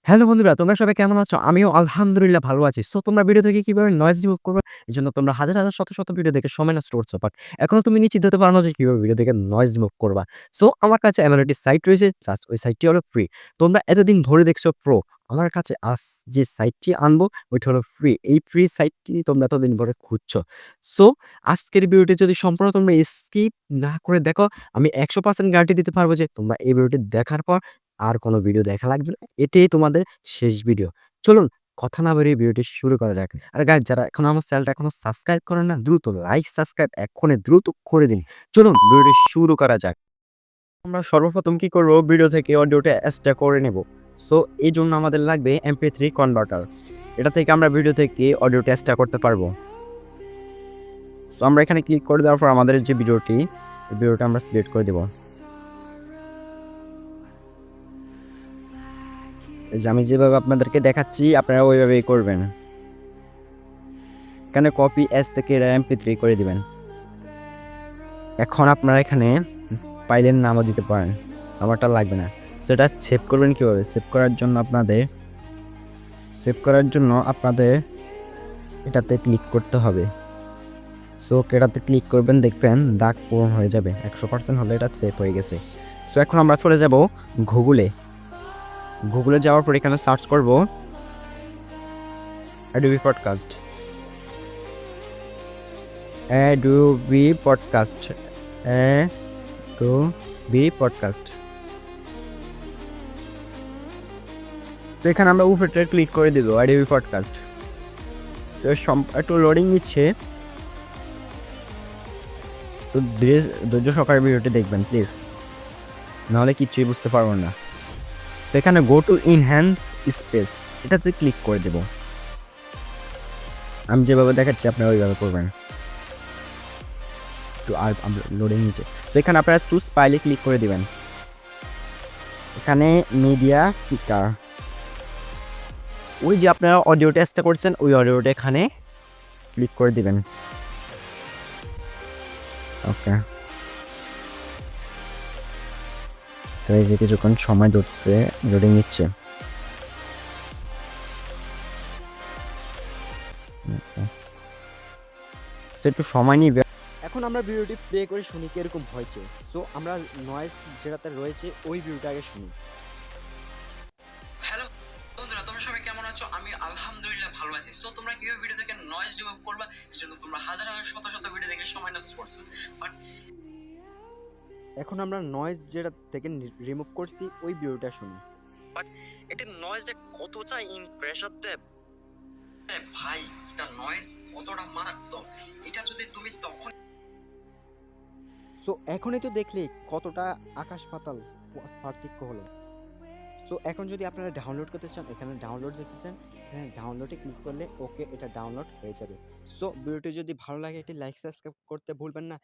Hello বন্ধুরা, তোমরা সবাই কেমন আছো? আমিও আলহামদুলিল্লাহ ভালো আছি। সো তোমরা ভিডিও থেকে কিভাবে নয়েজ রিমুভ করবে? এজন্য তোমরা হাজার, হাজার শত, শত ভিডিও দেখে সময় নষ্ট করছো। বাট এখনো তুমি নিশ্চিত হতে পারো না যে কিভাবে ভিডিও থেকে নয়েজ রিমুভ করবা। সো আমার কাছে এমন একটি সাইট রয়েছে, জাস্ট ওই সাইটটি হলো ফ্রি। তোমরা এতদিন ধরে দেখছো প্রো। আমার কাছে যে সাইটটি আনবো ওইটা হলো ফ্রি। এই ফ্রি সাইটটি তোমরা এতদিন ধরে খুঁজছো। সো আজকের ভিডিওটি যদি সম্পূর্ণ তোমরা স্কিপ না করে দেখো, আমি 100% গ্যারান্টি দিতে পারবো যে তোমরা এই ভিডিওটি দেখার পর আর কোনো ভিডিও দেখা লাগবে না। এটাই তোমাদের শেষ ভিডিও। চলুন কথা না বাড়িয়ে ভিডিওটি শুরু করা যাক। আর গাইস যারা এখনো আমার চ্যানেলটা সাবস্ক্রাইব করেন না, দ্রুত লাইক, সাবস্ক্রাইব এক্ষুনি দ্রুত করে দিন। চলুন ভিডিওটি শুরু করা যাক। আমরা সর্বপ্রথম কি করব? ভিডিও থেকে অডিওটা এক্সট্রাক্ট করে নেব। সো এইজন্য আমাদের লাগবে MP3 কনভার্টার। এটা থেকে আমরা ভিডিও থেকে অডিওটা এক্সট্রাক্ট করতে পারবো। সো আমরা এখানে ক্লিক করে দেওয়ার পর আমাদের যে ভিডিওটি, এই ভিডিওটা আমরা সিলেক্ট করে দেব। এই যে আমি যেভাবে আপনাদেরকে দেখাচ্ছি আপনারা ওইভাবেই করবেন। এখানে কপি এস থেকে MP3 করে দিবেন। এখন আপনারা এখানে ফাইলের নামও দিতে পারেন, আমারটা লাগবে না। সেটা সেভ করবেন কীভাবে? সেভ করার জন্য আপনাদের এটাতে ক্লিক করতে হবে। সো এটাতে ক্লিক করবেন, দেখবেন দাগ পূরণ হয়ে যাবে। 100% হলে এটা সেভ হয়ে গেছে। সো এখন আমরা চলে যাব গুগলে যাওয়ার পর এখানে সার্চ করব অ্যাডোবি পডকাস্ট। অ্যাডোবি পডকাস্ট তো এখানে আমরা উপরে ক্লিক করে দেবো অ্যাডোবি পডকাস্ট। সো একটু লোডিং নিচ্ছে, তো ধৈর্য সহকারে ভিডিওটি দেখবেন প্লিজ, নাহলে কিচ্ছুই বুঝতে পারবো না। তো এখানে গো টু ইনহ্যান্স স্পেস, এটাতে ক্লিক করে দেব। আমি যেভাবে দেখাচ্ছি আপনারা ওইভাবে করবেন। একটু আর লোডিং নিচ্ছে। তো এখানে আপনারা চুজ ফাইলে ক্লিক করে দিবেন। এখানে মিডিয়া পিকার, ওই যে আপনারা অডিও টেস্টটা করছেন ওই অডিওটা এখানে ক্লিক করে দিবেন। ওকে, তো এই যে কিছুক্ষণ সময় ধরছে, লোডিং নিচ্ছে। একটু সময় নিবে। এখন আমরা ভিডিওটি প্লে করে শুনি কিরকম হয়েছে। সো আমরা নয়েজ যেটাতে রয়েছে ওই ভিডিওটা আগে শুনি। হ্যালো বন্ধুরা, তোমরা সবাই কেমন আছো? আমি আলহামদুলিল্লাহ ভালো আছি। সো তোমরা কিভাবে ভিডিও থেকে নয়েজ রিমুভ করবা, এর জন্য তোমরা হাজার হাজার শত শত ভিডিও দেখে সময় নষ্ট করছো। বাট এখন আমরা নয়েজ যেটা থেকে রিমুভ করছি ওই ভিডিওটা শুনি। বাট এটা নয়েজে কতটা ইমপ্রেশন দেয় ভাই, এটা নয়েজ কতটা মারাত্মক, এটা যদি তুমি তখন। সো এখনই তো দেখলে কতটা আকাশ পাতাল পার্থক্য হলো। সো এখন যদি আপনারা ডাউনলোড করতে চান, এখানে ডাউনলোড দেখতেছেন, এখানে ডাউনলোডে ক্লিক করলে ওকে এটা ডাউনলোড হয়ে যাবে। সো ভিডিওটি যদি ভালো লাগে এটি লাইক সাবস্ক্রাইব করতে ভুলবেন না।